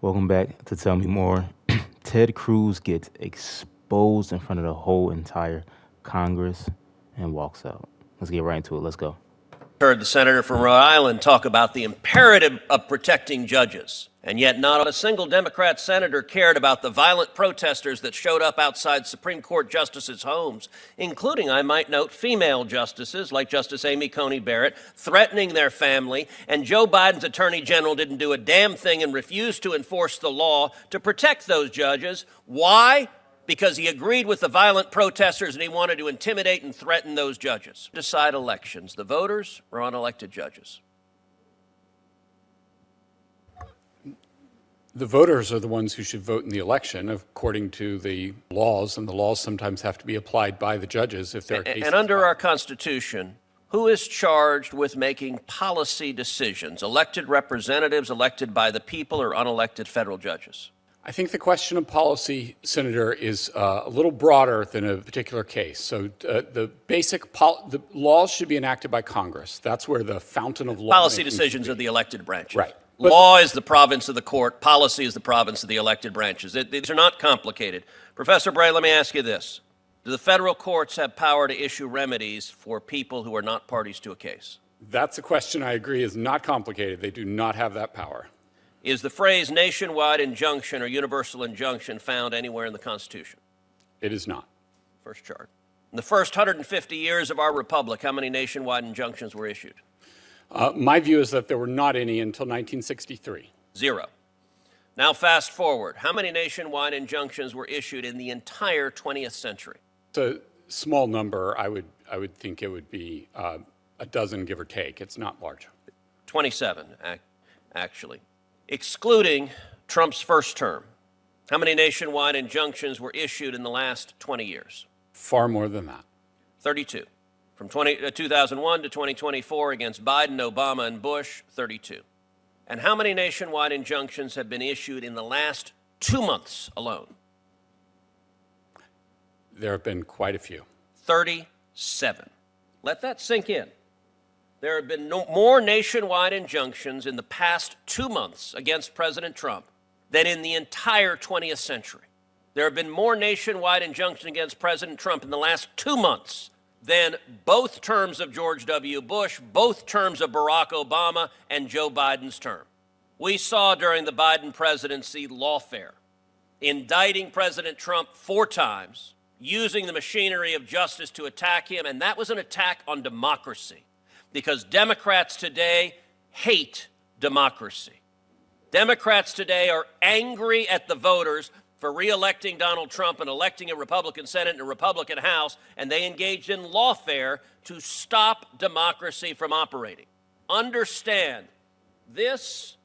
Welcome back to Tell Me More. Ted Cruz gets exposed in front of the whole entire Congress and walks out. Let's get right into it. Let's go. Heard the senator from Rhode Island talk about the imperative of protecting judges, and yet not a single Democrat senator cared about the violent protesters that showed up outside Supreme Court justices' homes, including, I might note, female justices like Justice Amy Coney Barrett, threatening their family, and Joe Biden's attorney general didn't do a damn thing and refused to enforce the law to protect those judges. Why? Because he agreed with the violent protesters and he wanted to intimidate and threaten those judges. Decide elections, the voters or unelected judges? The voters are the ones who should vote in the election according to the laws, and the laws sometimes have to be applied by the judges if there are cases. And under our Constitution, who is charged with making policy decisions? Elected representatives elected by the people or unelected federal judges? I think the question of policy, Senator, is a little broader than a particular case. So the laws should be enacted by Congress. That's where the fountain of law. Policy decisions are the elected branches. Right. Law is the province of the court. Policy is the province of the elected branches. These are not complicated. Professor Bray, let me ask you this. Do the federal courts have power to issue remedies for people who are not parties to a case? That's a question I agree is not complicated. They do not have that power. Is the phrase nationwide injunction or universal injunction found anywhere in the Constitution? It is not. First chart. In the first 150 years of our republic, how many nationwide injunctions were issued? My view is that there were not any until 1963. 0. Now fast forward. How many nationwide injunctions were issued in the entire 20th century? It's a small number. I would think it would be a dozen, give or take. It's not large. 27, actually. Excluding Trump's first term, how many nationwide injunctions were issued in the last 20 years? Far more than that. 32. From 2001 to 2024 against Biden, Obama, and Bush, 32. And how many nationwide injunctions have been issued in the last 2 months alone? There have been quite a few. 37. Let that sink in. There have been more nationwide injunctions in the past 2 months against President Trump than in the entire 20th century. There have been more nationwide injunctions against President Trump in the last 2 months than both terms of George W. Bush, both terms of Barack Obama, and Joe Biden's term. We saw during the Biden presidency lawfare, indicting President Trump 4 times, using the machinery of justice to attack him, and that was an attack on democracy. Because Democrats today hate democracy. Democrats today are angry at the voters for re-electing Donald Trump and electing a Republican Senate and a Republican House, and they engaged in lawfare to stop democracy from operating. Understand, this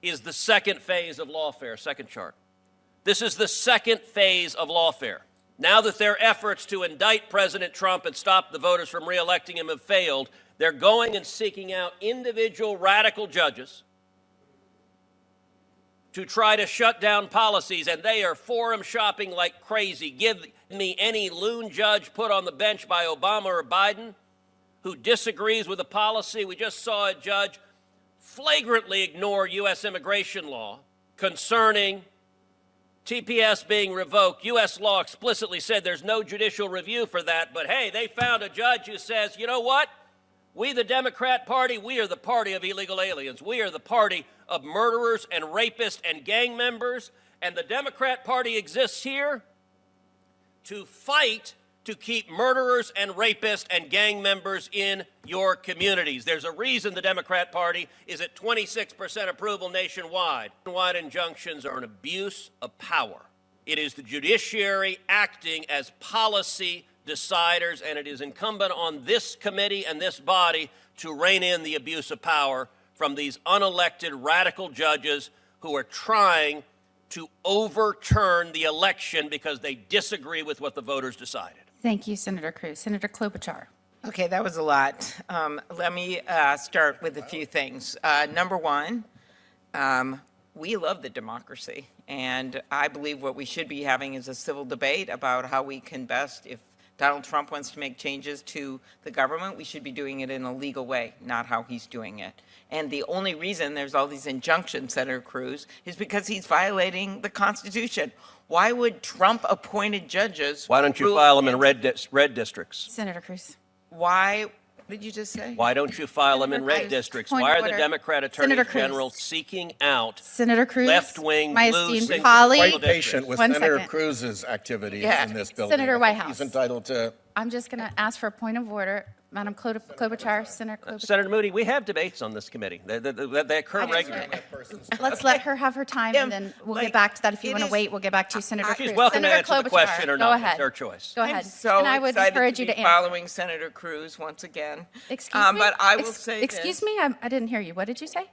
is the second phase of lawfare, second chart. This is the second phase of lawfare. Now that their efforts to indict President Trump and stop the voters from re-electing him have failed, they're going and seeking out individual radical judges to try to shut down policies, and they are forum shopping like crazy. Give me any loon judge put on the bench by Obama or Biden who disagrees with a policy. We just saw a judge flagrantly ignore U.S. immigration law concerning TPS being revoked. U.S. law explicitly said there's no judicial review for that, but hey, they found a judge who says, you know what? We, the Democrat Party, we are the party of illegal aliens. We are the party of murderers and rapists and gang members, and the Democrat Party exists here to fight to keep murderers and rapists and gang members in your communities. There's a reason the Democrat Party is at 26% approval nationwide. Nationwide injunctions are an abuse of power. It is the judiciary acting as policy deciders, and it is incumbent on this committee and this body to rein in the abuse of power from these unelected radical judges who are trying to overturn the election because they disagree with what the voters decided. Thank you, Senator Cruz. Senator Klobuchar. Okay, that was a lot. Let me start with a few things. Number one, we love the democracy, and I believe what we should be having is a civil debate about how we can best, if Donald Trump wants to make changes to the government, we should be doing it in a legal way, not how he's doing it. And the only reason there's all these injunctions, Senator Cruz, is because he's violating the Constitution. Why would Trump-appointed judges? Why don't you rule file them in against- red districts? Senator Cruz. Why did you just say? Why don't you file them in Senator red Cruz, districts? point Why of are the order. Democrat attorneys Senator Cruz. general seeking out Senator Cruz. left-wing my blue esteemed single colleague. district? Patient with One Senator second. Cruz's activities Yeah. in this building. Senator Whitehouse. He's entitled to. I'm just going to ask for a point of order. Madam Klobuchar, Senator Klobuchar. Senator Moody, we have debates on this committee. They occur regularly. Let's let her have her time, and then we'll get back to that. If you it want to is- wait, we'll get back to you, Senator She's Cruz. welcome to Senator answer the Klobuchar, question or go not. ahead. It's their choice. Go I'm ahead. so and I would excited encourage to you be to answer. following Senator Cruz once again. Excuse me? But I will say Excuse this. me? I didn't hear you. What did you say?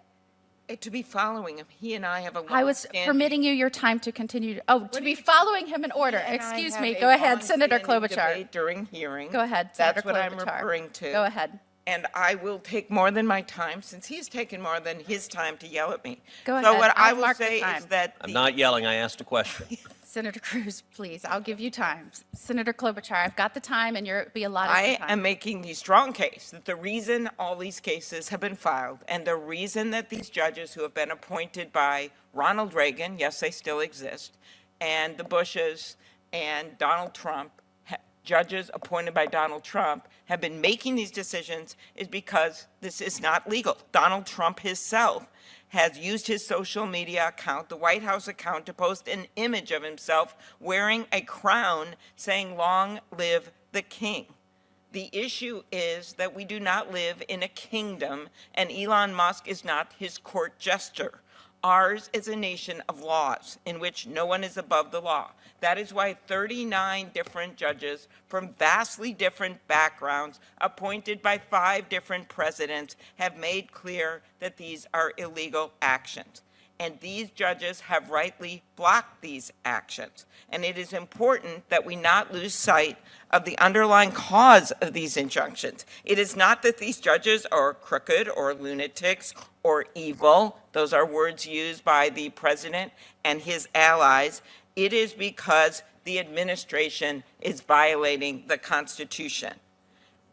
To be following him. He and I have a I was long-standing- permitting you your time to continue. To be following him in order. He and I Excuse have me. a Go ahead, Senator long-standing Klobuchar. debate during hearing. Go ahead, Senator That's what I'm Klobuchar. referring to. Go ahead. And I will take more than my time, since he's taken more than his time to yell at me. Go So ahead. what I I'll will mark the say time. is that I'm the- not yelling. I asked a question. Senator Cruz, please. I'll give you time. Senator Klobuchar, I've got the time, and you'll be allotted I some time. am making the strong case that the reason all these cases have been filed and the reason that these judges who have been appointed by Ronald Reagan, yes, they still exist, and the Bushes and Donald Trump, judges appointed by Donald Trump, have been making these decisions is because this is not legal. Donald Trump himself has used his social media account, the White House account, to post an image of himself wearing a crown saying, "Long live the king." The issue is that we do not live in a kingdom, and Elon Musk is not his court jester. Ours is a nation of laws in which no one is above the law. That is why 39 different judges from vastly different backgrounds, appointed by 5 different presidents, have made clear that these are illegal actions. And these judges have rightly blocked these actions. And it is important that we not lose sight of the underlying cause of these injunctions. It is not that these judges are crooked or lunatics or evil. Those are words used by the president and his allies. It is because the administration is violating the Constitution.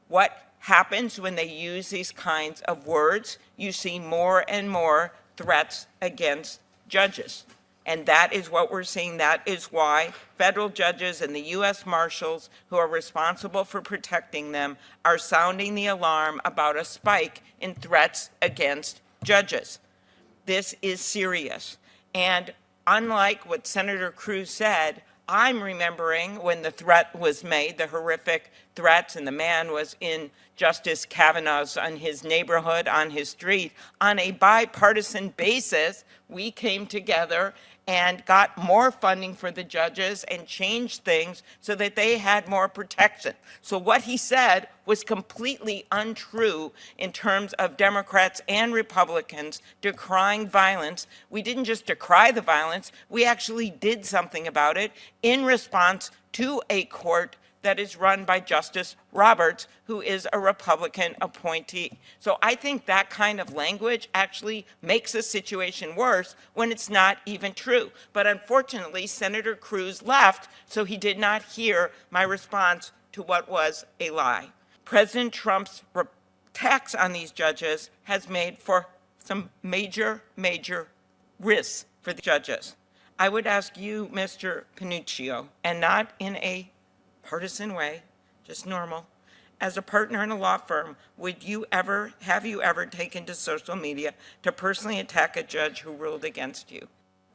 What happens when they use these kinds of words? You see more and more threats against judges. And that is what we're seeing. That is why federal judges and the U.S. Marshals, who are responsible for protecting them, are sounding the alarm about a spike in threats against judges. This is serious. And unlike what Senator Cruz said, I'm remembering when the threat was made, the horrific threats, and the man was in Justice Kavanaugh's, on his neighborhood, on his street. On a bipartisan basis, we came together and got more funding for the judges and changed things so that they had more protection. So what he said was completely untrue in terms of Democrats and Republicans decrying violence. We didn't just decry the violence, we actually did something about it in response to a court that is run by Justice Roberts, who is a Republican appointee. So I think that kind of language actually makes the situation worse when it's not even true. But unfortunately, Senator Cruz left, so he did not hear my response to what was a lie. President Trump's attacks on these judges has made for some major, major risks for the judges. I would ask you, Mr. Panuccio, and not in a partisan way, just normal, as a partner in a law firm, have you ever taken to social media to personally attack a judge who ruled against you?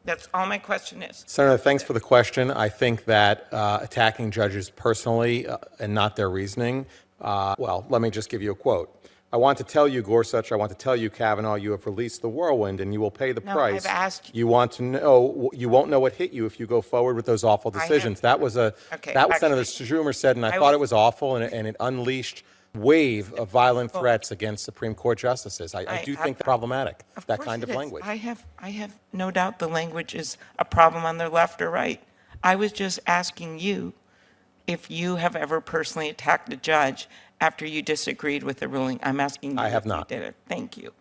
That's all my question is. Senator, thanks for the question. I think that attacking judges personally and not their reasoning, well, let me just give you a quote. I want to tell you, Gorsuch, I want to tell you, Kavanaugh, you have released the whirlwind and you will pay the No, price. I've asked you want to know, you won't know what hit you if you go forward with those awful decisions. That was Okay, what Senator actually, Schumer said, and I I thought was- it was awful, and it unleashed wave of violent threats against Supreme Court justices. I do think problematic, that course kind of it is. language. I have no doubt the language is a problem on the left or right. I was just asking you if you have ever personally attacked a judge after you disagreed with the ruling. I'm asking you I have if you not. did it. Thank you.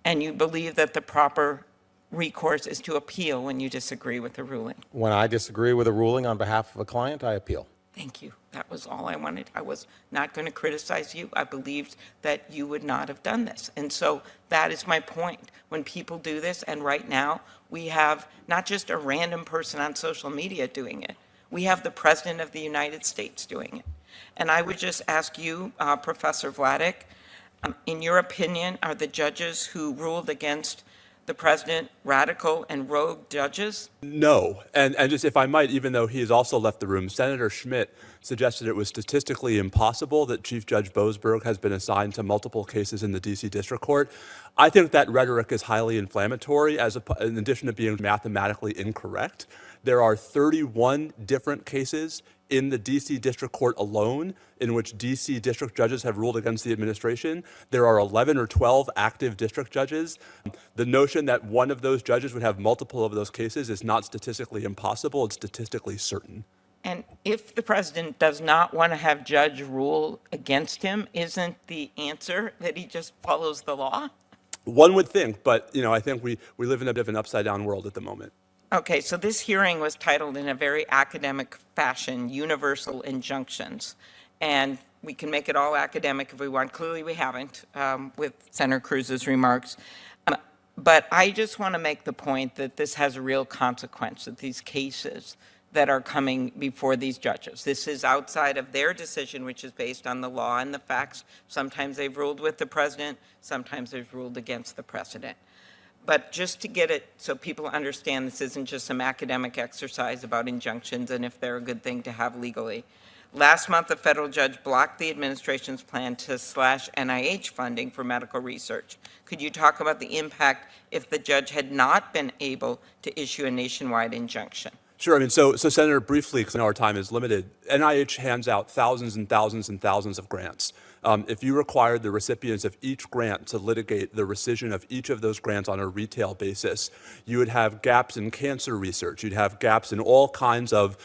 And you believe that the proper recourse is to appeal when you disagree with the ruling. When I disagree with a ruling on behalf of a client, I appeal. Thank you. That was all I wanted. I was not going to criticize you. I believed that you would not have done this. And so that is my point. When people do this, and right now we have not just a random person on social media doing it, we have the President of the United States doing it. And I would just ask you, Professor Vladeck, in your opinion, are the judges who ruled against the president radical and rogue judges? No. And just if I might, even though he has also left the room, Senator Schmidt suggested it was statistically impossible that Chief Judge Boasberg has been assigned to multiple cases in the D.C. District Court. I think that rhetoric is highly inflammatory, in addition to being mathematically incorrect. There are 31 different cases in the D.C. District Court alone in which D.C. district judges have ruled against the administration. There are 11 or 12 active district judges. The notion that one of those judges would have multiple of those cases is not statistically impossible, it's statistically certain. And if the president does not want to have judge rule against him, isn't the answer that he just follows the law? One would think, but I think we live in a bit of an upside-down world at the moment. Okay, so this hearing was titled in a very academic fashion, Universal Injunctions. And we can make it all academic if we want. Clearly we haven't with Senator Cruz's remarks. But I just want to make the point that this has a real consequence, that these cases that are coming before these judges. This is outside of their decision, which is based on the law and the facts. Sometimes they've ruled with the president, sometimes they've ruled against the president. But just to get it so people understand this isn't just some academic exercise about injunctions and if they're a good thing to have legally. Last month, a federal judge blocked the administration's plan to slash NIH funding for medical research. Could you talk about the impact if the judge had not been able to issue a nationwide injunction? Sure. So Senator, briefly, because our time is limited, NIH hands out thousands and thousands and thousands of grants. If you required the recipients of each grant to litigate the rescission of each of those grants on a retail basis, you would have gaps in cancer research. You'd have gaps in all kinds of,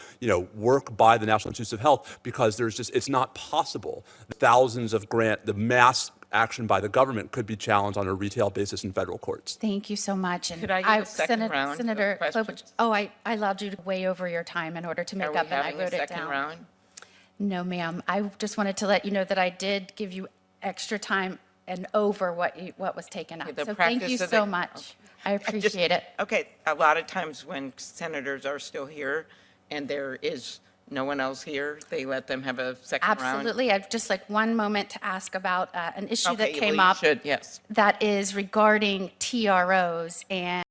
work by the National Institutes of Health, because it's not possible. Thousands of the mass action by the government could be challenged on a retail basis in federal courts. Thank you so much. And Could I get a second round of Senator questions? Klobuchar, I allowed you to way over your time in order to make Are we up, and I having a wrote it second down. round? No, ma'am. I just wanted to let you know that I did give you extra time and over what was taken up. The So thank practice you of so the- much. I appreciate it. Okay, a lot of times when senators are still here and there is no one else here, they let them have a second round? Absolutely. I'd just like one moment to ask about an issue that Okay, came well, you up should, yes. that is regarding TROs and